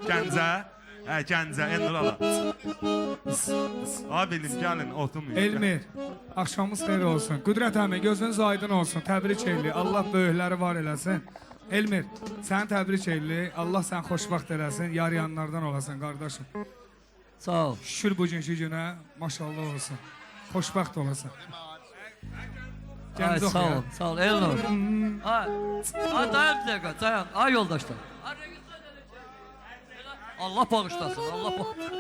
Gəncə. Gəncə, Elnurala. Benim, gəlin, oturmayın. Elmir, axşamınız xeyir olsun. Qüdrət əmi, gözünüz aydın olsun. Təbrik eyli. Allah böyükləri var eləsin. Elmir, səni təbrik eyli. Allah sən xoşbaxt eləsin. Yarayanlardan olasın, qardaşım. Sağ ol. Şükür bugünkü günə, maşallah olsun. Xoşbaxt olasın. Ay, sağ ol, sağ ol. Elnur. Ay, dayan bir dəqiqə, dayan. Ay, yoldaşlar. Allah bağışlasın, Allah bağışlasın.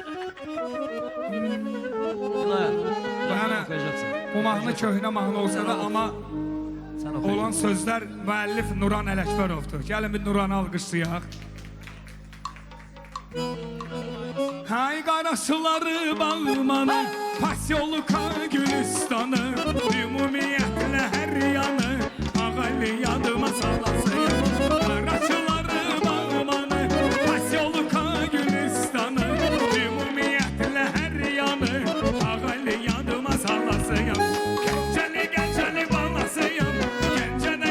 Bu mahnı köhnə mahnı olsa da, amma olan sözlər müəllif Nuran Ələkbərovdur. Gəlin bir Nuran'ı alqışlayaq. Hay qarasıları bağmanı, Pasyoluka Gülüstanı, ümumiyyətlə hər yanı, ağalı yadıma salasıyım. Qarasıları bağmanı, Pasyoluka Gülüstanı, ümumiyyətlə hər yanı, ağalı yadıma salasıyım. Gəncəli gəncəli balasıyım,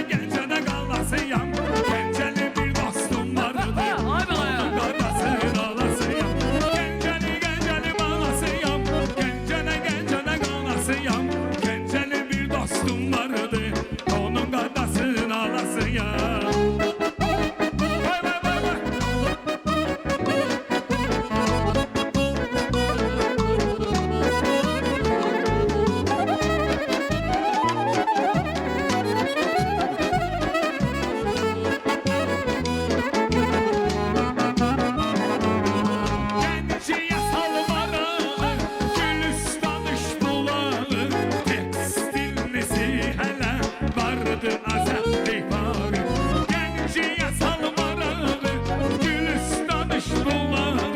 gəncədə qalasıyım, gəncəli bir dostum vardı, onun qarasını alasıyım. Gəncəli balasıyım, gəncədə qalasıyım, gəncəli bir dostum vardı, onun qarasını alasıyım. Gəncəyə salmarağı, Gülüstanış bulağı, tekstilnisi hələ vardı azəbli bağı. Gəncəyə salmarağı, Gülüstanış bulağı,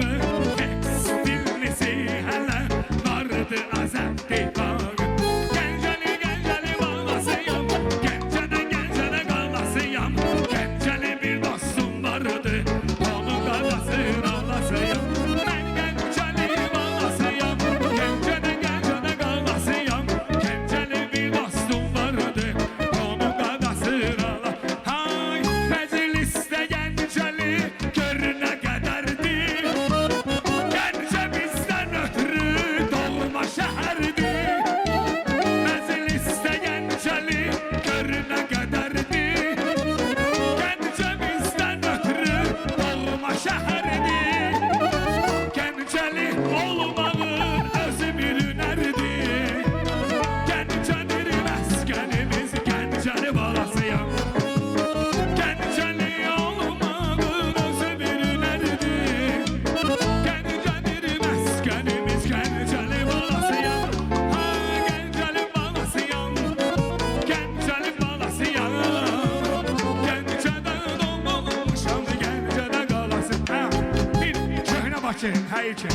tekstilnisi hələ vardı azəbli bağı. Gəncəli balasıyam, gəncədə qalasıyam, gəncəli bir dostum vardı, onun qarasını alasıyam. Mən gəncəli balasıyam, gəncədə qalasıyam, gəncəli bir dostum vardı, onun qarasını alasıyam. Hay, məclisdə gəncəli gör nə qədərdir, Gəncə bizdən ötürü doğma şəhərdir. Məclisdə gəncəli gör nə qədərdir, Gəncə bizdən ötürü doğma şəhərdir. Gəncəli olmağın özü bir hünərdir, Gəncədir məskənimiz, Gəncəli balasıyam. Gəncəli olmağın özü bir hünərdir, Gəncədir məskənimiz, Gəncəli balasıyam. Ha, Gəncəli balasıyam, Gəncəli balasıyam, Gəncədə doğulmuşam, Gəncədə qalasın. Bir köhnə Bakı, həqiqi.